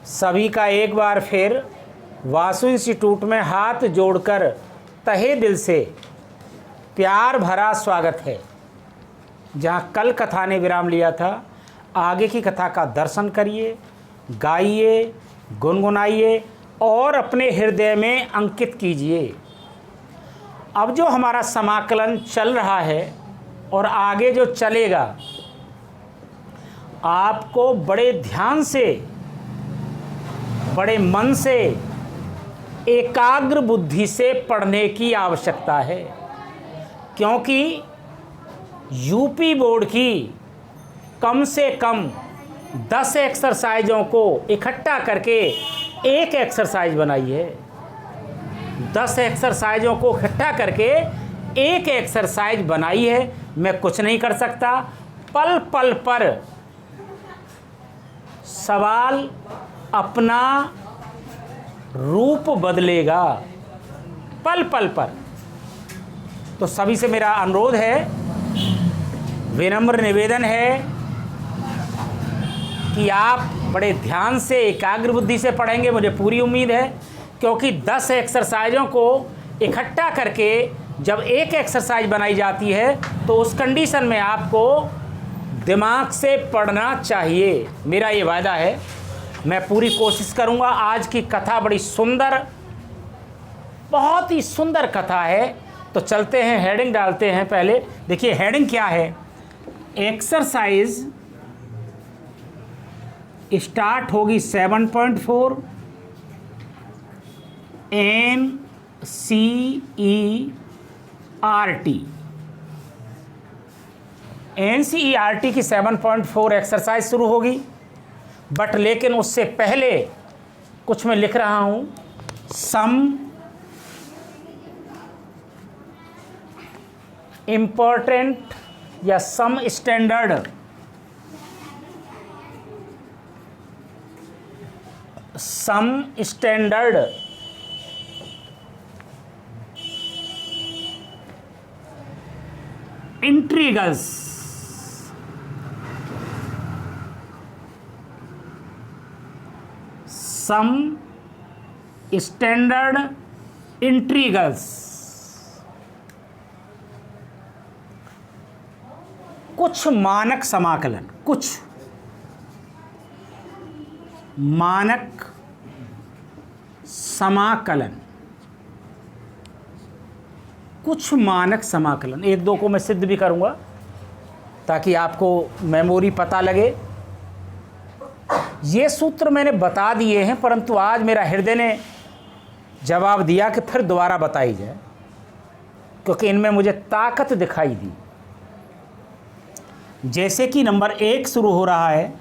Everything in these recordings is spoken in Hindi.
सभी का एक बार फिर वासु इंस्टीट्यूट में हाथ जोड़कर तहे दिल से प्यार भरा स्वागत है। जहां कल कथा ने विराम लिया था, आगे की कथा का दर्शन करिए, गाइए, गुनगुनाइए और अपने हृदय में अंकित कीजिए। अब जो हमारा समाकलन चल रहा है और आगे जो चलेगा, आपको बड़े ध्यान से, बड़े मन से, एकाग्र बुद्धि से पढ़ने की आवश्यकता है, क्योंकि यूपी बोर्ड की कम से कम 10 एक्सरसाइजों को इकट्ठा करके एक एक्सरसाइज बनाई है। 10 एक्सरसाइजों को इकट्ठा करके एक एक्सरसाइज बनाई है। मैं कुछ नहीं कर सकता। पल पल पर सवाल अपना रूप बदलेगा, पल पल पर। तो सभी से मेरा अनुरोध है, विनम्र निवेदन है कि आप बड़े ध्यान से, एकाग्र बुद्धि से पढ़ेंगे, मुझे पूरी उम्मीद है। क्योंकि 10 एक्सरसाइजों को इकट्ठा करके जब एक एक्सरसाइज बनाई जाती है तो उस कंडीशन में आपको दिमाग से पढ़ना चाहिए। मेरा ये वादा है, मैं पूरी कोशिश करूँगा। आज की कथा बड़ी सुंदर, बहुत ही सुंदर कथा है। तो चलते हैं, हेडिंग डालते हैं। पहले देखिए हेडिंग क्या है। एक्सरसाइज स्टार्ट होगी 7.4 NCERT। NCERT की 7.4 एक्सरसाइज शुरू होगी। बट लेकिन उससे पहले कुछ मैं लिख रहा हूं, सम इम्पोर्टेंट या सम स्टैंडर्ड इंट्रीगल्स। सम स्टैंडर्ड इंट्रीगल्स, कुछ मानक समाकलन, कुछ मानक समाकलन, कुछ मानक समाकलन। एक दो को मैं सिद्ध भी करूंगा ताकि आपको मेमोरी पता लगे। ये सूत्र मैंने बता दिए हैं, परंतु आज मेरा हृदय ने जवाब दिया कि फिर दोबारा बताई जाए, क्योंकि इनमें मुझे ताकत दिखाई दी। जैसे कि नंबर 1 शुरू हो रहा है,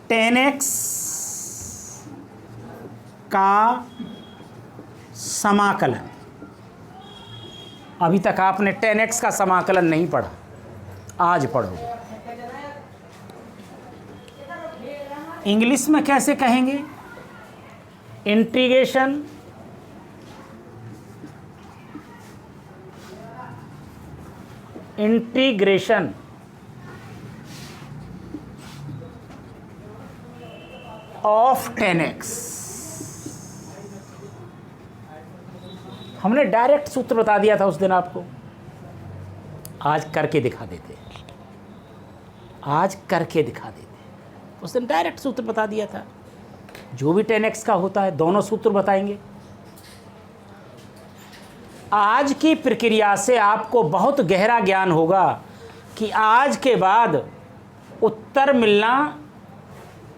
10x का समाकलन। अभी तक आपने 10x का समाकलन नहीं पढ़ा, आज पढ़ो। इंग्लिश में कैसे कहेंगे? Integration of 10x। हमने डायरेक्ट सूत्र बता दिया था उस दिन आपको, आज करके दिखा देते हैं। उस दिन डायरेक्ट सूत्र बता दिया था। जो भी 10x का होता है, दोनों सूत्र बताएंगे। आज की प्रक्रिया से आपको बहुत गहरा ज्ञान होगा कि आज के बाद उत्तर मिलना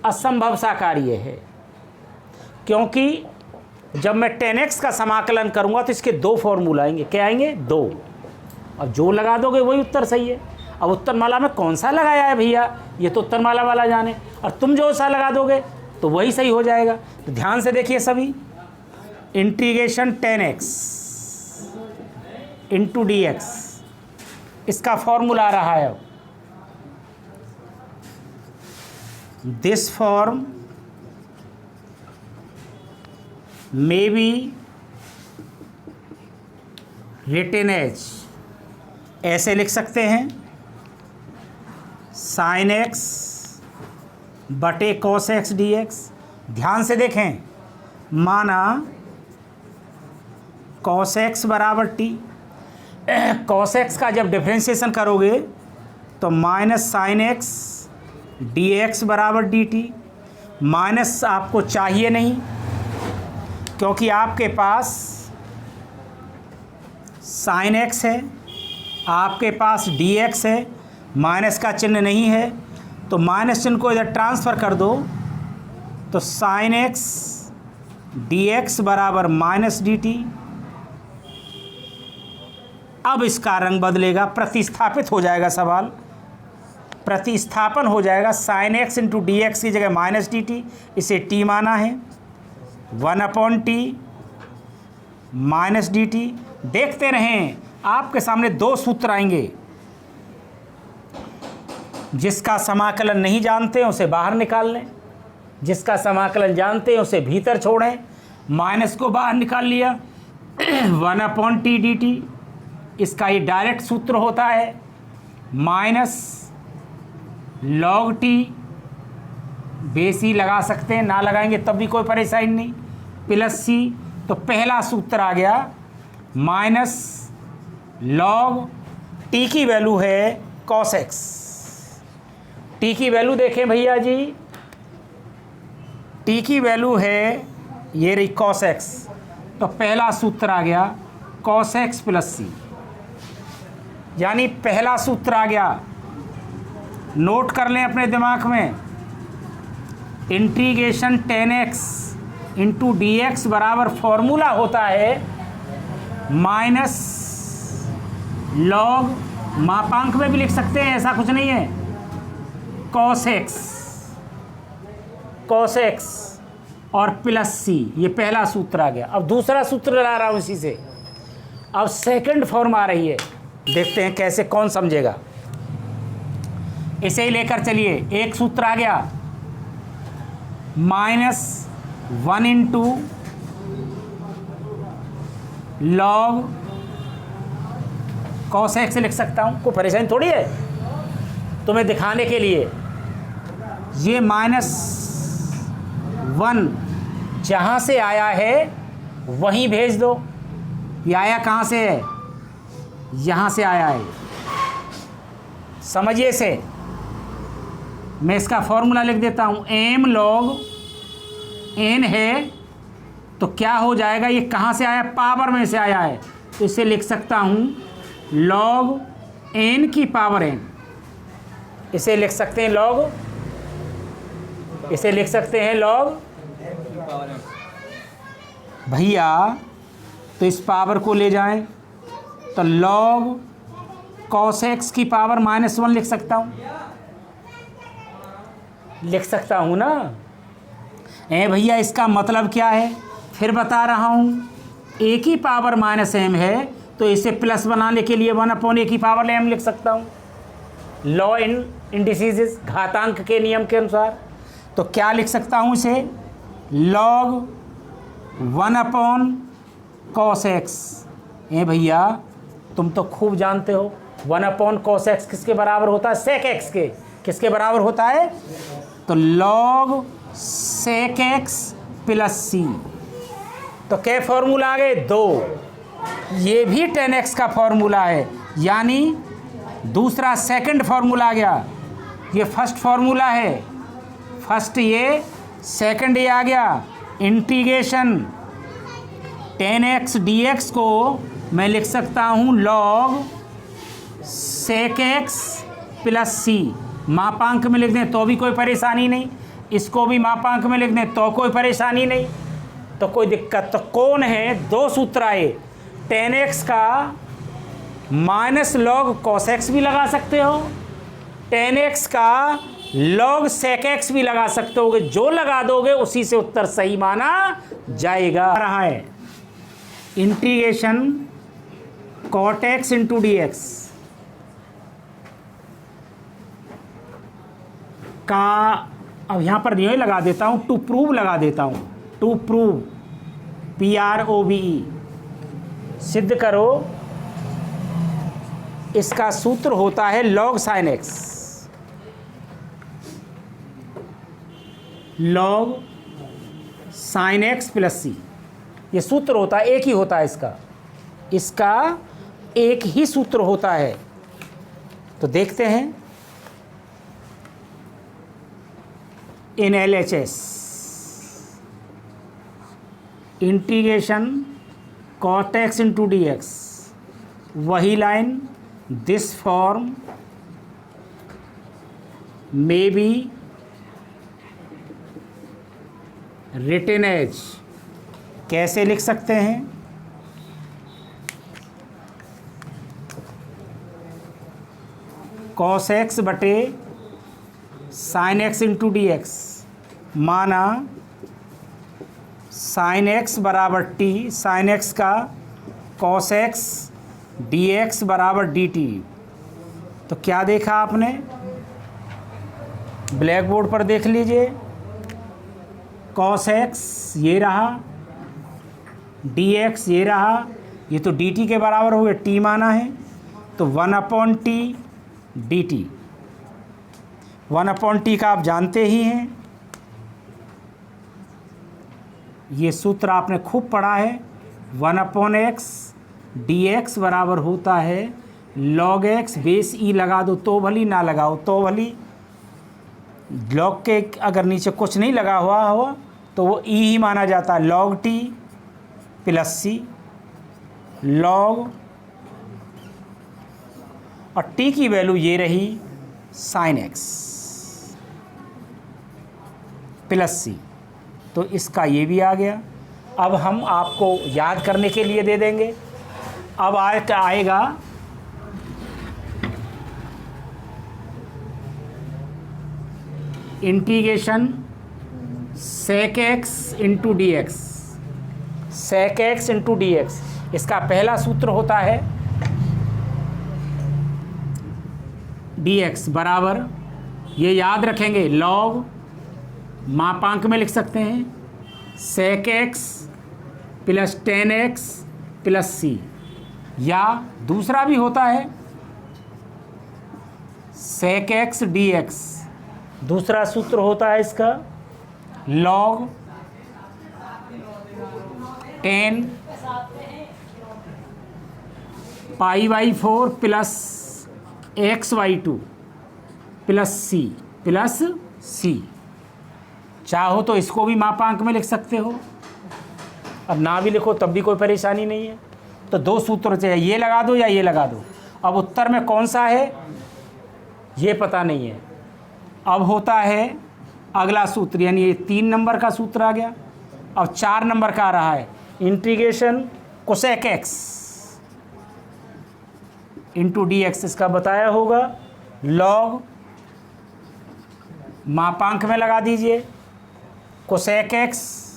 असंभव सा कार्य है, क्योंकि जब मैं 10x का समाकलन करूंगा तो इसके 2 फॉर्मूला आएंगे। क्या आएंगे? 2। अब जो लगा दोगे वही उत्तर सही है। अब उत्तरमाला में कौन सा लगाया है भैया, ये तो उत्तरमाला वाला जाने, और तुम जो सा लगा दोगे तो वही सही हो जाएगा। तो ध्यान से देखिए सभी, इंटीग्रेशन 10x इंटू dx, इसका फॉर्मूला आ रहा है। This form may be written as, ऐसे लिख सकते हैं, sin x बटे कॉस एक्स डी एक्स। ध्यान से देखें, माना कॉस एक्स बराबर टी, कॉस एक्स का जब डिफ्रेंशिएशन करोगे तो minus sine x D x बराबर डी टी। माइनस आपको चाहिए नहीं क्योंकि आपके पास साइन एक्स है, आपके पास डी एक्स है, माइनस का चिन्ह नहीं है, तो माइनस चिन्ह को इधर ट्रांसफ़र कर दो तो साइन एक्स डी एक्स बराबर माइनस डी टी। अब इसका रंग बदलेगा, प्रतिस्थापित हो जाएगा सवाल, प्रतिस्थापन हो जाएगा। Sine x into d x की जगह माइनस डी टी, इसे टी माना है, 1/t माइनस डी टी। देखते रहें, आपके सामने दो सूत्र आएंगे, जिसका समाकलन नहीं जानते हैं उसे बाहर निकाल लें, जिसका समाकलन जानते हैं उसे भीतर छोड़ें। माइनस को बाहर निकाल लिया, 1/t डी टी, इसका ये डायरेक्ट सूत्र होता है, माइनस लॉग टी, बेसी लगा सकते हैं, ना लगाएंगे तब भी कोई परेशानी नहीं, प्लस सी। तो पहला सूत्र आ गया, माइनस लॉग टी की वैल्यू है कॉस एक्स। टी की वैल्यू देखें भैया जी, टी की वैल्यू है ये रही कॉस एक्स, तो पहला सूत्र आ गया कॉस एक्स प्लस सी, यानी पहला सूत्र आ गया। नोट कर लें अपने दिमाग में, integration ten x into d x बराबर फॉर्मूला होता है माइनस लॉग, मापांक में भी लिख सकते हैं, ऐसा कुछ नहीं है, कॉस एक्स और प्लस सी। ये पहला सूत्र आ गया। अब दूसरा सूत्र ला रहा हूँ इसी से। अब सेकंड फॉर्म आ रही है, देखते हैं कैसे कौन समझेगा। इसे ही लेकर चलिए, एक सूत्र आ गया, -1 इंटू लॉग कॉस एक्स लिख सकता हूँ, कोई परेशानी थोड़ी है, तुम्हें दिखाने के लिए। ये -1 जहाँ से आया है वहीं भेज दो। ये आया कहाँ से है? यहाँ से आया है, समझिए इसे। मैं इसका फॉर्मूला लिख देता हूँ, m log n है, तो क्या हो जाएगा, ये कहाँ से आया? पावर में से आया है, तो इसे लिख सकता हूँ log n की पावर n। इसे लिख सकते हैं log, इसे लिख सकते हैं log भैया, तो इस पावर को ले जाएं तो log cos x की पावर -1 लिख सकता हूँ, लिख सकता हूँ ना। भैया इसका मतलब क्या है, फिर बता रहा हूँ, a की पावर -m है, तो इसे प्लस बनाने के लिए 1/a की पावर m लिख सकता हूँ, लॉ इन इंडिसेस, घातांक के नियम के अनुसार। तो क्या लिख सकता हूँ इसे, log 1/cos x। भैया तुम तो खूब जानते हो 1/cos x किसके बराबर होता है? sec x के। किसके बराबर होता है? तो log sec x प्लस सी। तो क्या फॉर्मूला आ गए? 2। ये भी 10x का फॉर्मूला है, यानी दूसरा सेकंड फॉर्मूला आ गया। ये फर्स्ट फॉर्मूला है, फर्स्ट ये, सेकंड ये आ गया। इंटीग्रेशन 10x dx को मैं लिख सकता हूँ log sec x प्लस सी। मापांक में लिख दें तो भी कोई परेशानी नहीं, इसको भी मापांक में लिख दें तो कोई परेशानी नहीं, तो कोई दिक्कत तो कौन है? 2 सूत्र आए, 10x का माइनस log cos x भी लगा सकते हो, 10x का log sec x भी लगा सकते होगे। जो लगा दोगे उसी से उत्तर सही माना जाएगा। रहा है integration cot x into d x का, अब यहाँ पर नहीं लगा देता हूँ, टू प्रूव लगा देता हूँ, टू प्रूव, PROVE, सिद्ध करो। इसका सूत्र होता है log sin x। log sin x plus सी। ये सूत्र होता है, एक ही होता है इसका एक ही सूत्र होता है। तो देखते हैं इन LHS integration cot x into d x, वही line, this form may be written as, कैसे लिख सकते हैं? cos x बटे sin x into d x, माना sin x बराबर t, sin x का cos x dx बराबर dt। तो क्या देखा आपने? ब्लैक बोर्ड पर देख लीजिए, cos x ये रहा, dx ये रहा, ये तो dt के बराबर हो गए, t माना है, तो 1/t dt। 1/t का आप जानते ही हैं, ये सूत्र आपने खूब पढ़ा है। 1/x dx बराबर होता है log x बेस e, लगा दो तो भली, ना लगाओ तो भली। लॉग के अगर नीचे कुछ नहीं लगा हुआ तो वो ई ही माना जाता है, log t प्लस सी, log, और t की वैल्यू ये रही sin x प्लस सी। तो इसका ये भी आ गया। अब हम आपको याद करने के लिए दे देंगे। अब आएगा integration sec x into d x, sec x into d x. इसका पहला सूत्र होता है dx बराबर, ये याद रखेंगे, log, मापांक में लिख सकते हैं, sec x plus tan x plus सी, या दूसरा भी होता है sec x dx। दूसरा सूत्र होता है इसका log tan π/4 plus x/2 plus C. चाहो तो इसको भी मापांक में लिख सकते हो, अब ना भी लिखो तब भी कोई परेशानी नहीं है। तो दो सूत्र चाहिए, ये लगा दो या ये लगा दो। अब उत्तर में कौन सा है ये पता नहीं है। अब होता है अगला सूत्र, यानी ये 3 नंबर का सूत्र आ गया। अब 4 नंबर का आ रहा है integration cosec x into d x. इसका बताया होगा, लॉग, मापांक में लगा दीजिए, cosec x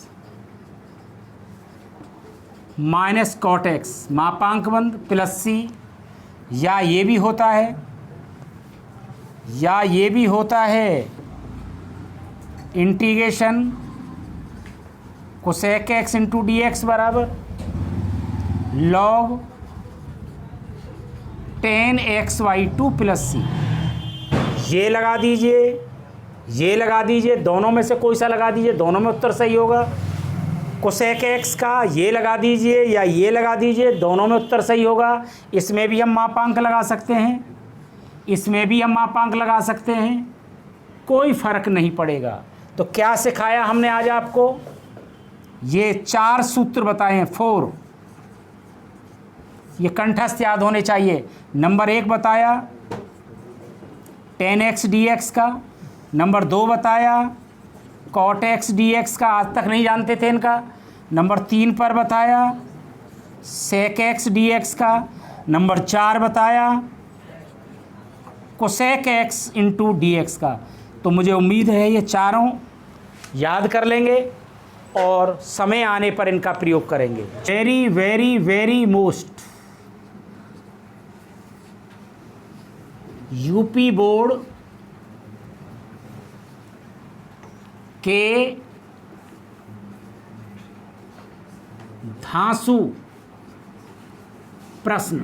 minus cot x, मापांक बंद, प्लस सी, या ये भी होता है integration cosec x into d x बराबर लॉग tan x/2 प्लस सी। ये लगा दीजिए, दोनों में से कोई सा लगा दीजिए, दोनों में उत्तर सही होगा। कोसेक एक्स का ये लगा दीजिए या ये लगा दीजिए, दोनों में उत्तर सही होगा। इसमें भी हम मापांक लगा सकते हैं, इसमें भी हम मापांक लगा सकते हैं, कोई फ़र्क नहीं पड़ेगा। तो क्या सिखाया हमने आज आपको? ये 4 सूत्र बताए हैं, 4, ये कंठस्थ याद होने चाहिए। नंबर 1 बताया tan x dx का, नंबर 2 बताया cot x dx का, आज तक नहीं जानते थे इनका। नंबर 3 पर बताया sec x dx का, नंबर 4 बताया cosec x into d x का। तो मुझे उम्मीद है ये चारों याद कर लेंगे और समय आने पर इनका प्रयोग करेंगे। Very very very most UP board के धांसू प्रश्न,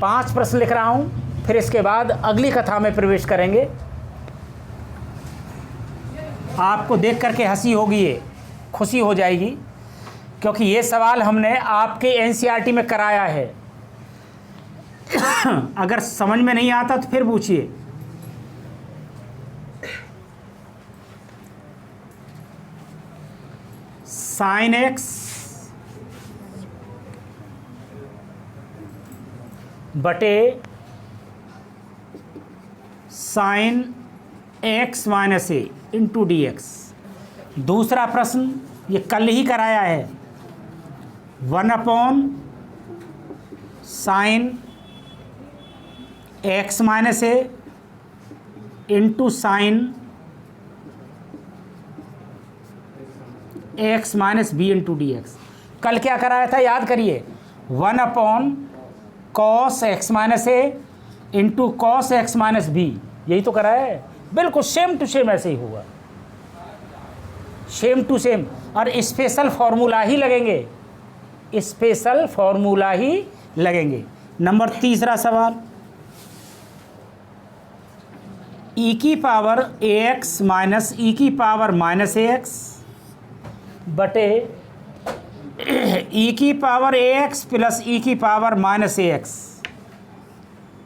5 प्रश्न लिख रहा हूं, फिर इसके बाद अगली कथा में प्रवेश करेंगे। आपको देख करके हंसी होगी, ये खुशी हो जाएगी, क्योंकि ये सवाल हमने आपके एनसीईआरटी में कराया है। अगर समझ में नहीं आता तो फिर पूछिए। साइन एक्स बटे sine x minus a into d x. दूसरा प्रश्न ये कल ही कराया है, 1 sine x minus a into sine x minus b into d x. कल क्या कराया था याद करिए, 1 cos x minus a into cos x minus b, यही तो कराया है। बिल्कुल सेम टू सेम ऐसे ही होगा, सेम टू सेम। और स्पेशल फॉर्मूला ही लगेंगे, स्पेशल फॉर्मूला ही लगेंगे। नंबर तीसरा सवाल, e की पावर ax माइनस e की पावर माइनस ax बटे e की पावर ax प्लस e की power minus ax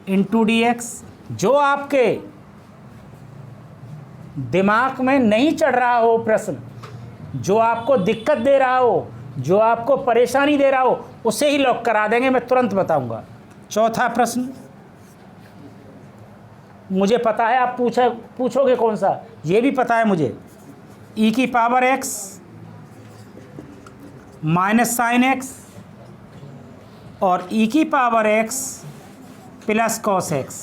into d x. जो आपके दिमाग में नहीं चढ़ रहा हो प्रश्न, जो आपको दिक्कत दे रहा हो, जो आपको परेशानी दे रहा हो, उसे ही लॉक करा देंगे, मैं तुरंत बताऊंगा। चौथा प्रश्न मुझे पता है आप पूछोगे कौन सा, ये भी पता है मुझे। e की power x minus sine x और e की power x plus cos x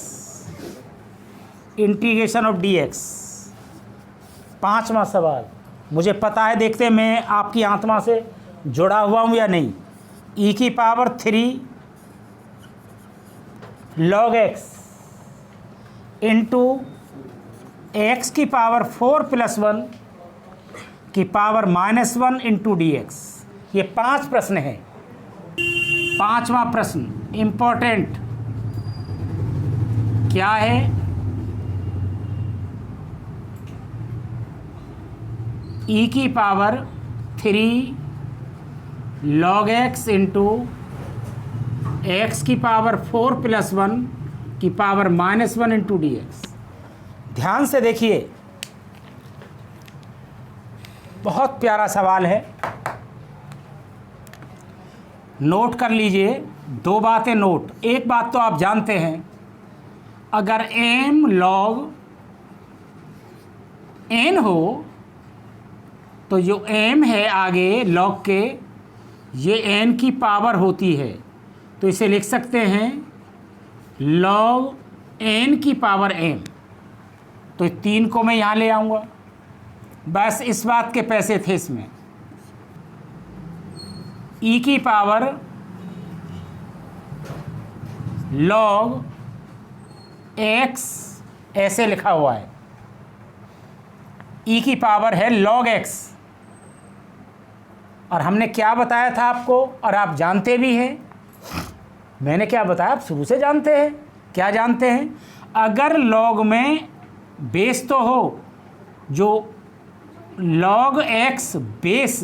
integration of D x. पांचवा सवाल मुझे पता है, देखते हैं मैं आपकी आत्मा से जुड़ा हुआ हूँ या नहीं। e की power 3 log x into x की पावर 4 प्लस 1 की power minus 1 into d x. ये 5 प्रश्न हैं। पांचवा प्रश्न इंपॉर्टेंट क्या है, e की power 3 log x into x की पावर 4 प्लस 1 की power minus 1 into d x. ध्यान से देखिए, बहुत प्यारा सवाल है, नोट कर लीजिए। 2 बातें नोट। एक बात तो आप जानते हैं, अगर m log n हो तो जो m है आगे log के, ये n की पावर होती है, तो इसे लिख सकते हैं log n की पावर m। तो 3 को मैं यहाँ ले आऊँगा, बस इस बात के पैसे थे इसमें। e की पावर log x ऐसे लिखा हुआ है, e की पावर है log x। और हमने क्या बताया था आपको, और आप जानते भी हैं, मैंने क्या बताया आप शुरू से जानते हैं। क्या जानते हैं, अगर log में बेस तो हो, जो log x बेस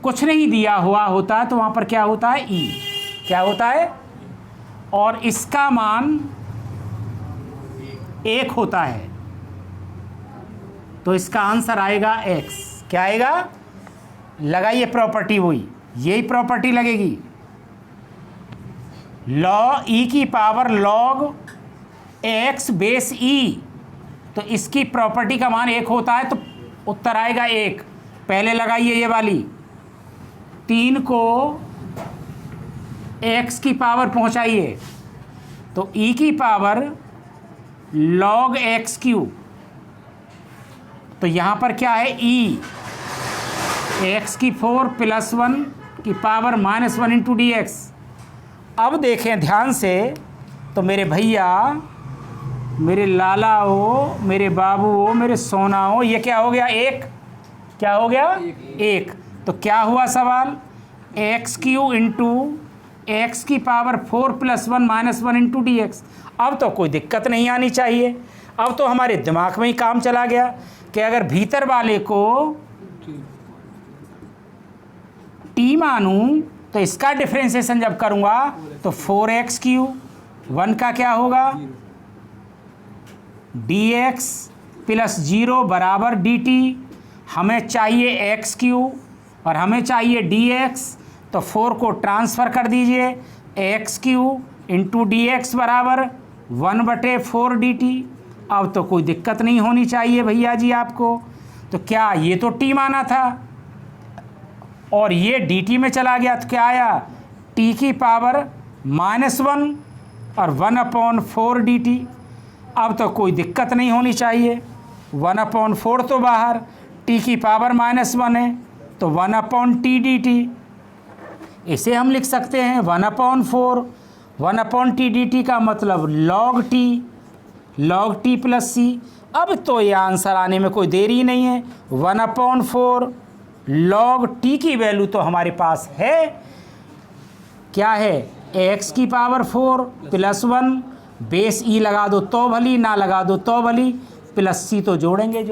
कुछ नहीं दिया हुआ होता है तो वहाँ पर क्या होता है, e। क्या होता है, और इसका मान 1 होता है, तो इसका आंसर आएगा x। क्या आएगा, लगाइए प्रॉपर्टी, वही यही प्रॉपर्टी लगेगी। log e की power log x base e, तो इसकी प्रॉपर्टी का मान 1 होता है, तो उत्तर आएगा 1। पहले लगाइए ये वाली, 3 को x की पावर पहुंचाइए, तो e की पावर log x क्यूब, तो यहाँ पर क्या है e, x की 4 प्लस 1 की power minus 1 into d x. अब देखें ध्यान से, तो मेरे भैया, मेरे लाला हो, मेरे बाबू हो, मेरे सोना हो, ये क्या हो गया, 1। क्या हो गया, 1। तो क्या हुआ सवाल, एक्स क्यू इंटू एक्स की power 4 plus 1 minus 1 into d x. अब तो कोई दिक्कत नहीं आनी चाहिए। अब तो हमारे दिमाग में ही काम चला गया कि अगर भीतर वाले को टी मानूं तो इसका डिफरेंशिएशन जब करूंगा तो 4x³ 1 का क्या होगा dx प्लस 0 बराबर dt। हमें चाहिए x³ और हमें चाहिए dx, तो 4 को ट्रांसफ़र कर दीजिए, x³ इंटू dx बराबर 1/4 dt। अब तो कोई दिक्कत नहीं होनी चाहिए भैया जी आपको। तो क्या ये तो t माना था और ये dt में चला गया, तो क्या आया t की पावर -1 और 1/4 dt। अब तो कोई दिक्कत नहीं होनी चाहिए, 1/4 तो बाहर, t की पावर -1 है तो 1/t dt। इसे हम लिख सकते हैं 1/4 1/t dt का मतलब log t प्लस c। अब तो ये आंसर आने में कोई देरी ही नहीं है, 1/4 log t की वैल्यू तो हमारे पास है, क्या है x की पावर 4 प्लस 1 बेस e लगा दो तो भली, ना लगा दो तो भली, प्लस c तो जोड़ेंगे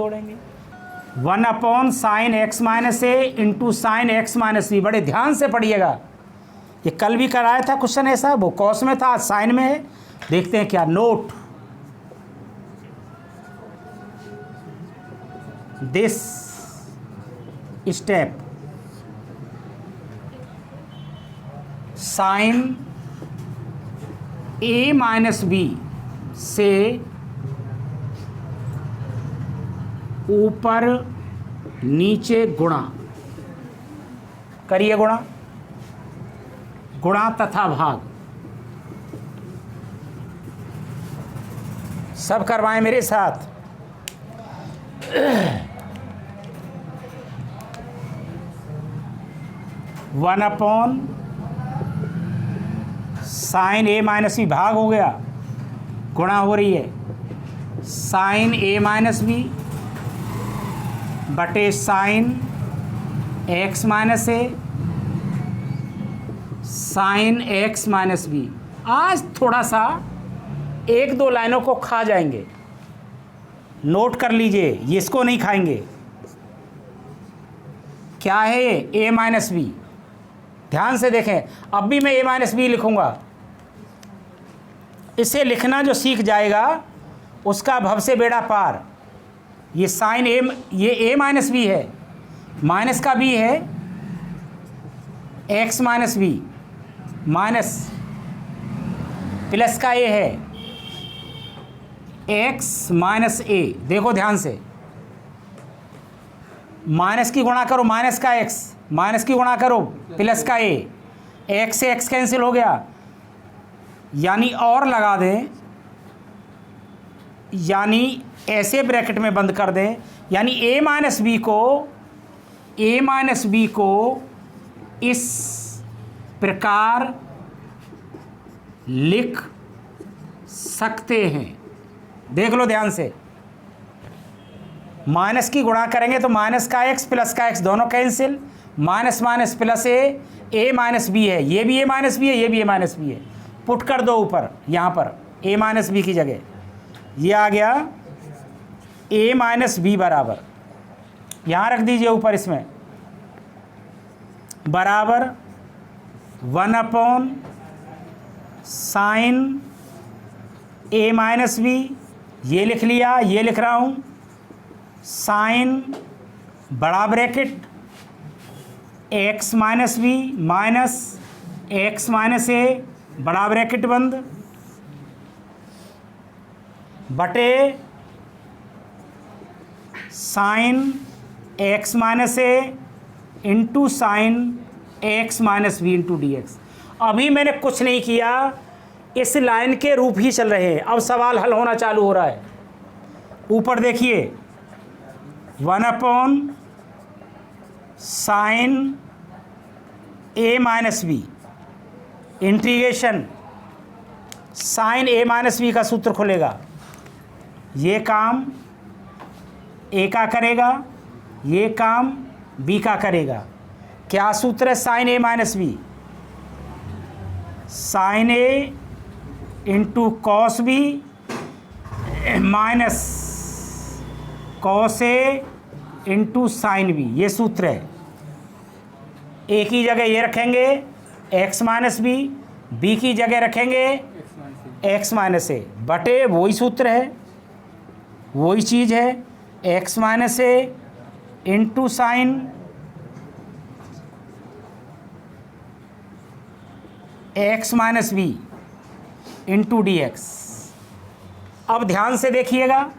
1/sin x minus a into sine x minus b. बड़े ध्यान से पढ़िएगा, ये कल भी कराया था क्वेश्चन ऐसा, वो कॉस में था, आज साइन में है। देखते हैं क्या note, this step sine a minus b से ऊपर नीचे गुणा करिए, गुणा तथा भाग सब करवाएं मेरे साथ। One upon sine a minus b भाग हो गया, गुणा हो रही है साइन a माइनस बी बटे sine x minus a sine x minus b. आज थोड़ा सा 1-2 लाइनों को खा जाएंगे, नोट कर लीजिए, ये इसको नहीं खाएंगे। क्या है ये a माइनस बी, ध्यान से देखें। अब भी मैं a माइनस बी लिखूंगा, इसे लिखना जो सीख जाएगा उसका भव से बेड़ा पार। ये साइन a, ये a माइनस बी है, माइनस का b है x minus b, minus plus का a है x माइनस a। देखो ध्यान से, माइनस की गुणा करो माइनस का x, माइनस की गुणा करो प्लस का a, x से x कैंसिल हो गया, यानी और लगा दें, यानी ऐसे ब्रैकेट में बंद कर दें, यानी a माइनस बी को इस प्रकार लिख सकते हैं। देख लो ध्यान से, माइनस की गुणा करेंगे तो माइनस का x प्लस का x दोनों cancel, minus minus plus a minus b है, ये भी a माइनस बी है, ये भी a माइनस बी है, पुट कर दो ऊपर, यहाँ पर a माइनस बी की जगह ये आ गया a माइनस बी बराबर, यहाँ रख दीजिए ऊपर इसमें, बराबर 1 upon sine a minus b, ये लिख लिया, ये लिख रहा हूँ साइन बड़ा bracket x minus b minus x minus a बड़ा ब्रैकेट बंद बटे sine x minus a into sine x minus b into d x. अभी मैंने कुछ नहीं किया, इस लाइन के रूप ही चल रहे हैं। अब सवाल हल होना चालू हो रहा है। ऊपर देखिए 1 upon sine a minus b integration sine a minus b का सूत्र खुलेगा, ये काम a का करेगा, ये काम b का करेगा। क्या सूत्र है sine a minus b, sine a into cos b minus cos a into sine b, ये सूत्र है। ए की जगह ये रखेंगे एक्स माइनस बी, बी की जगह रखेंगे एक्स माइनस ए, बटे वही सूत्र है, वही चीज़ है, x minus a into sine x minus b into d x. अब ध्यान से देखिएगा,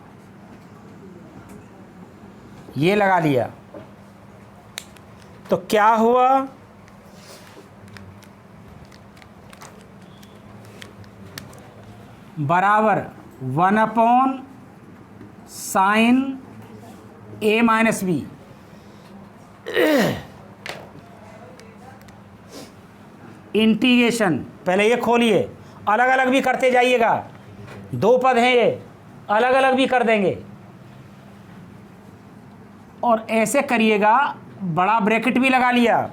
ये लगा लिया तो क्या हुआ, बराबर 1 sine a minus b. Integration, पहले ये खोलिए, अलग अलग भी करते जाइएगा, दो पद हैं ये, अलग अलग भी कर देंगे और ऐसे करिएगा। बड़ा ब्रैकेट भी लगा लिया,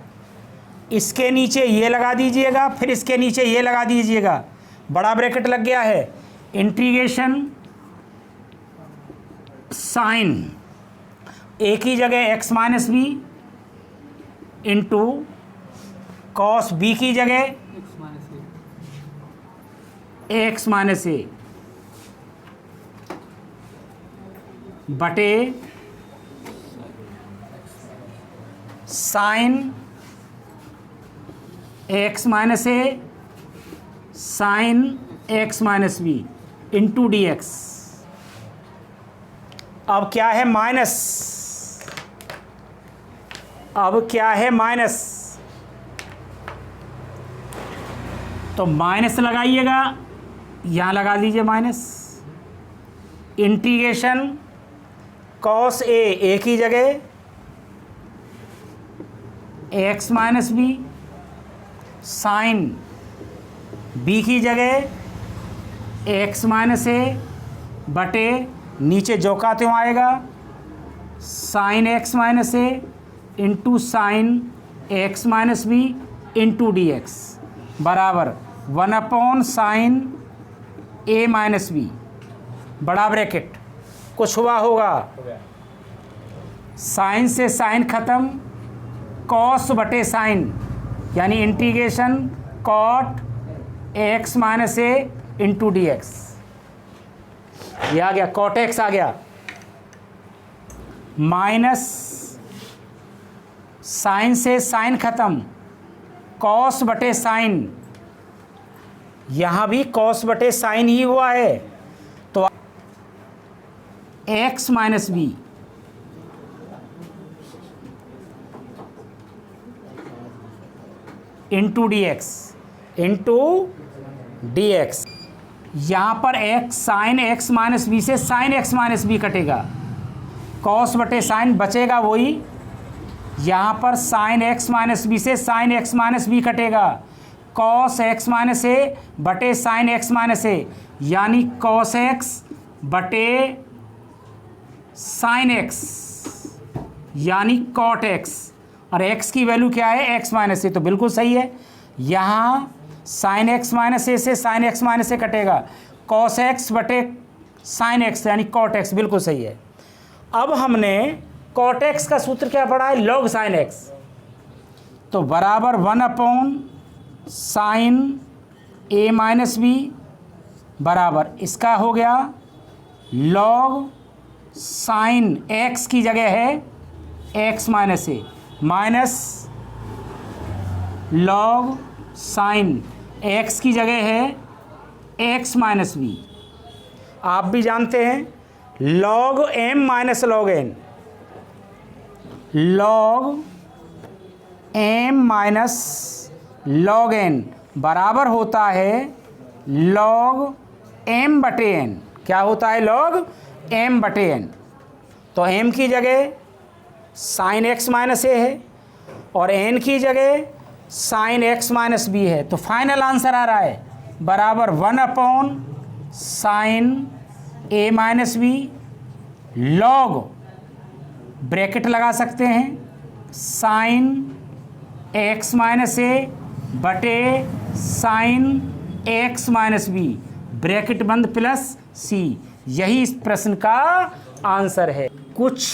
इसके नीचे ये लगा दीजिएगा, फिर इसके नीचे ये लगा दीजिएगा, बड़ा ब्रैकेट लग गया है। इंटीग्रेशन साइन ए की जगह x minus b into cos b की जगह एक्स माइनस ए बटे sine x minus a sine x minus b into d x. अब क्या है माइनस, अब क्या है माइनस, तो माइनस लगाइएगा, यहाँ लगा दीजिए माइनस। इंटीग्रेशन कॉस ए की जगह x minus b, sine b की जगह एक्स माइनस ए बटे नीचे जो का त्यों आएगा sine x minus a into sine x minus b into d x बराबर 1 साइन ए माइनस बी, बड़ा ब्रैकेट। कुछ हुआ होगा, साइन से साइन खत्म, कॉस बटे साइन यानी integration cot x minus a into d x, ये आ गया, कॉट एक्स आ गया, माइनस साइन से साइन खत्म, कॉस बटे साइन, यहां भी कॉस बटे साइन ही हुआ है, तो x minus b into d x into d x. यहाँ पर x sine x minus b से साइन एक्स माइनस बी कटेगा, कॉस बटे साइन बचेगा वही, यहाँ पर साइन एक्स माइनस बी से साइन एक्स माइनस बी कटेगा, कॉस एक्स माइनस ए बटे साइन एक्स माइनस ए यानी कॉस एक्स बटे साइन एक्स यानी कॉट एक्स, और x की वैल्यू क्या है x माइनस ए, तो बिल्कुल सही है। यहाँ साइन एक्स माइनस ए से साइन एक्स माइनस ए कटेगा, कॉस एक्स बटे साइन एक्स यानी कॉट एक्स, बिल्कुल सही है। अब हमने कॉट एक्स का सूत्र क्या पढ़ा है, लॉग साइन एक्स, तो बराबर 1 साइन ए माइनस बी बराबर इसका हो गया लॉग साइन एक्स की जगह है एक्स माइनस ए माइनस लॉग साइन एक्स की जगह है एक्स माइनस बी। आप भी जानते हैं log m minus log n, log m minus log n बराबर होता है लॉग एम बटे एन। क्या होता है, लॉग एम बटे एन। तो एम की जगह साइन एक्स माइनस ए है और एन की जगह साइन एक्स माइनस बी है, तो फाइनल आंसर आ रहा है बराबर 1 sine a minus b log bracket लगा सकते हैं साइन एक्स माइनस ए बटे sine x minus b bracket बंद प्लस सी, यही इस प्रश्न का आंसर है। कुछ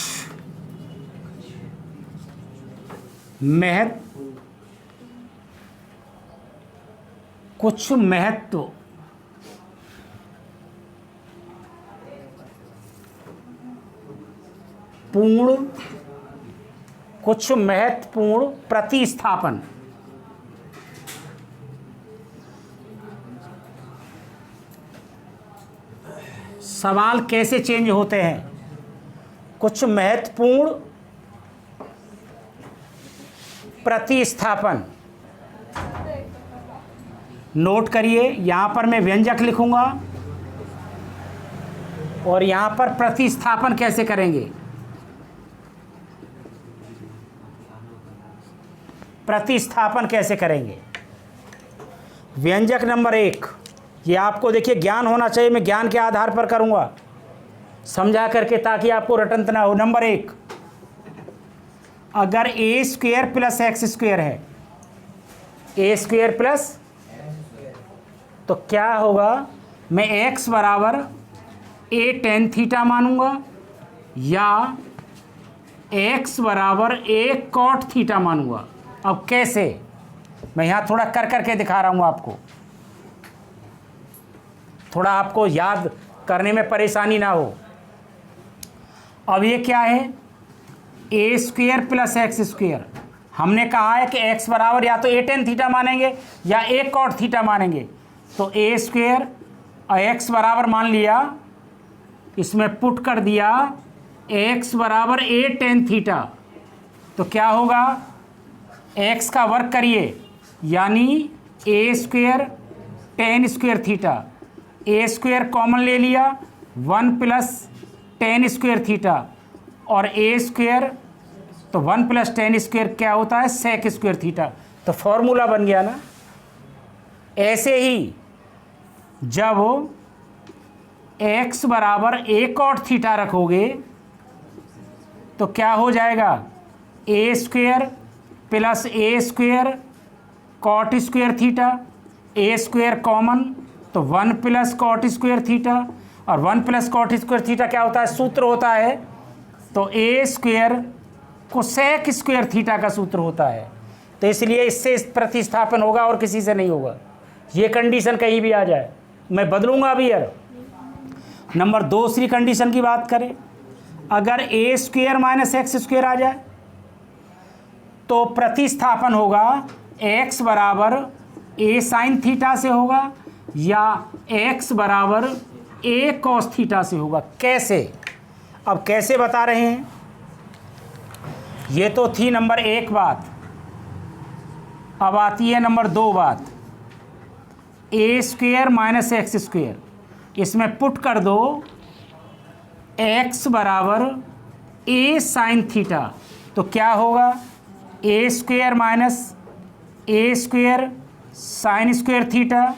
महत्वपूर्ण प्रतिस्थापन। सवाल कैसे चेंज होते हैं? कुछ महत्वपूर्ण प्रतिस्थापन। नोट करिए, यहां पर मैं व्यंजक लिखूंगा और यहां पर प्रतिस्थापन कैसे करेंगे। प्रतिस्थापन कैसे करेंगे? व्यंजक नंबर 1, ये आपको देखिए ज्ञान होना चाहिए, मैं ज्ञान के आधार पर करूंगा समझा करके, ताकि आपको रटंत ना हो। नंबर 1, अगर ए स्क्वेयर प्लस एक्स स्क्वेयर है, ए स्क्वेयर प्लस, तो क्या होगा? मैं एक्स बराबर ए टेन थीटा मानूंगा या एक्स बराबर ए कॉट थीटा मानूंगा। अब कैसे? मैं यहाँ थोड़ा कर करके दिखा रहा हूँ आपको, थोड़ा आपको याद करने में परेशानी ना हो। अब ये क्या है? ए स्क्वेयर प्लस एक्स स्क्वेयर। हमने कहा है कि एक्स बराबर या तो ए टेन थीटा मानेंगे या ए कॉट थीटा मानेंगे। तो ए स्क्वेयर और एक्स बराबर मान लिया, इसमें पुट कर दिया एक्स बराबर ए टेन थीटा। तो क्या होगा? एक्स का वर्क करिए, यानी ए square ten square theta. A square common ले लिया, 1 प्लस टेन स्क्वेयर थीटा, और ए स्क्वेयर, तो 1 प्लस टेन स्क्वेयर क्या होता है? Sec square theta. तो फॉर्मूला बन गया ना। ऐसे ही जब एक्स बराबर ए कॉट थीटा रखोगे तो क्या हो जाएगा? ए square plus A square cot square theta, a square common, तो 1 प्लस कॉट स्क्वेयर थीटा, और 1 प्लस कॉट स्क्वेयर थीटा क्या होता है? सूत्र होता है, तो ए स्क्वेयर कोसेक स्क्वेयर थीटा का सूत्र होता है। तो इसलिए इससे प्रतिस्थापन होगा और किसी से नहीं होगा। ये कंडीशन कहीं भी आ जाए, मैं बदलूंगा अभी यार। नंबर 2 दूसरी कंडीशन की बात करें, अगर ए स्क्वेयर माइनस एक्स स्क्वेयर आ जाए तो प्रतिस्थापन होगा एक्स बराबर ए साइन थीटा से होगा या एक्स बराबर ए कॉस थीटा से होगा। कैसे? अब कैसे बता रहे हैं? ये तो थी नंबर 1 बात। अब आती है नंबर 2 बात, ए स्क्वेयर माइनस एक्स स्क्वेयर। इसमें पुट कर दो एक्स बराबर ए साइन थीटा। तो क्या होगा? A square minus a square sine square theta,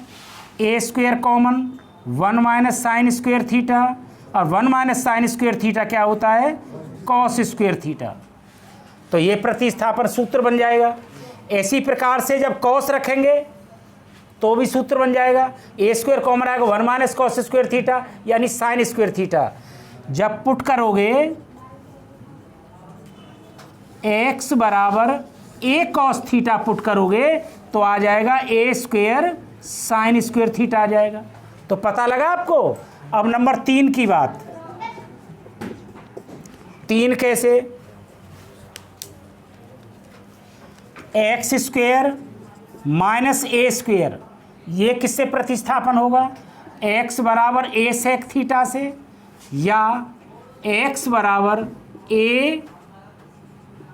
a square common, 1 minus sine square theta, और 1 माइनस साइन स्क्वेयर थीटा क्या होता है? Cos square theta. तो ये प्रतिस्थापन सूत्र बन जाएगा। ऐसी प्रकार से जब कॉस रखेंगे तो भी सूत्र बन जाएगा। ए स्क्वेयर कॉमन आएगा, 1 माइनस कॉस स्क्वेयर थीटा यानी साइन स्क्वेयर थीटा। जब पुट करोगे एक्स बराबर ए कॉस थीटा पुट करोगे तो आ जाएगा ए स्क्वेयर साइन स्क्वेयर थीटा आ जाएगा। तो पता लगा आपको? अब नंबर 3 की बात। 3 कैसे? X square minus a square, ये किससे प्रतिस्थापन होगा? एक्स बराबर ए सेक थीटा से या एक्स बराबर ए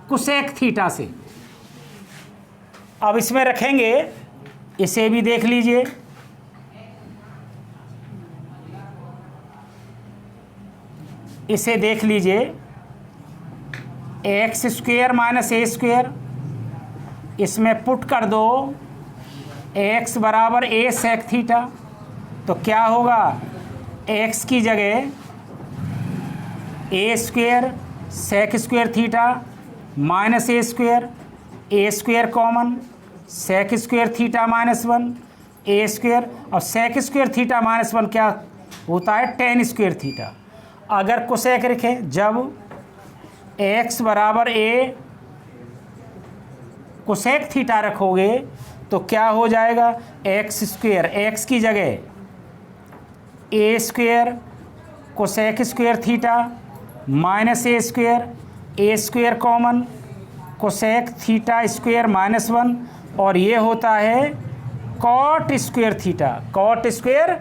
कुसेक थीटा से। अब इसमें रखेंगे, इसे भी देख लीजिए, इसे देख लीजिए, x square minus a square, इसमें पुट कर दो एक्स बराबर ए सेक थीटा। तो क्या होगा? एक्स की जगह a square sec square theta minus a square common, sec square theta minus 1 a square. अब सेक स्क्वेयर थीटा माइनस 1 क्या होता है tan स्क्वायर थीटा। अगर कोसेक रखें, जब x बराबर a कोसेक थीटा रखोगे तो क्या हो जाएगा, एक्स स्क्वायर, एक्स की जगह a square cosec square theta minus a square common cosec theta square -1, और ये होता है cot square theta, cot square.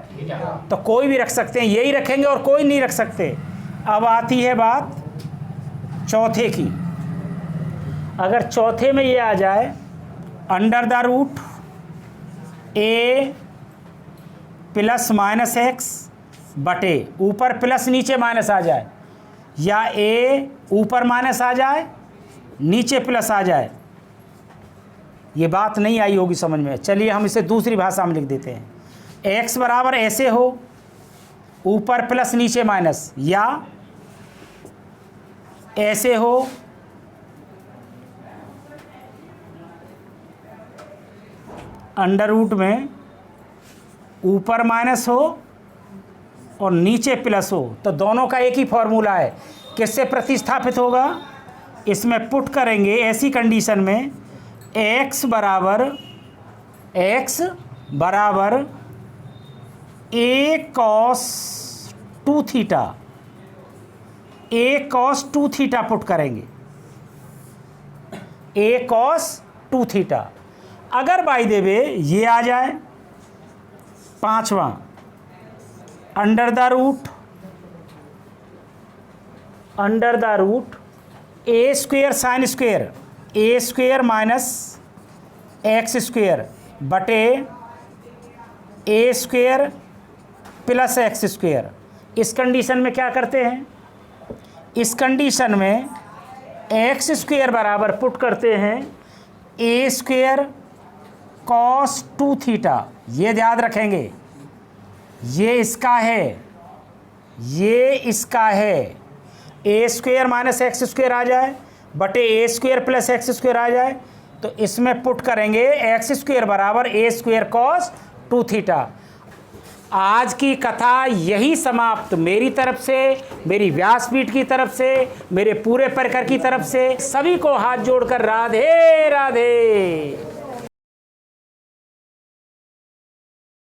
तो कोई भी रख सकते हैं, यही रखेंगे और कोई नहीं रख सकते। अब आती है बात चौथे की। अगर चौथे में ये आ जाए under the root a plus minus x बटे, ऊपर प्लस नीचे माइनस आ जाए, या a ऊपर माइनस आ जाए नीचे प्लस आ जाए, ये बात नहीं आई होगी समझ में। चलिए हम इसे दूसरी भाषा में लिख देते हैं। x बराबर ऐसे हो, ऊपर प्लस नीचे माइनस, या ऐसे हो अंडर रूट में ऊपर माइनस हो और नीचे प्लस हो, तो दोनों का एक ही फॉर्मूला है। किससे प्रतिस्थापित होगा, इसमें पुट करेंगे ऐसी कंडीशन में x बराबर a cos 2 theta, a cos 2 theta put करेंगे, a cos 2 थीटा। अगर बाई द वे ये आ जाए पांचवा under the root a square sine square a square minus x square बटे a square plus x square. इस कंडीशन में क्या करते हैं, इस कंडीशन में एक्स स्क्वायर बराबर पुट करते हैं a स्क्वायर कॉस 2 थीटा। ये याद रखेंगे, ये इसका है, ये इसका है। a square minus x square आ जाए बटे a square plus x square आ जाए, तो इसमें पुट करेंगे एक्स स्क्वायर बराबर a स्क्वायर कॉस 2 थीटा। आज की कथा यही समाप्त। मेरी तरफ से, मेरी व्यासपीठ की तरफ से, मेरे पूरे परिकर की तरफ से सभी को हाथ जोड़कर राधे राधे।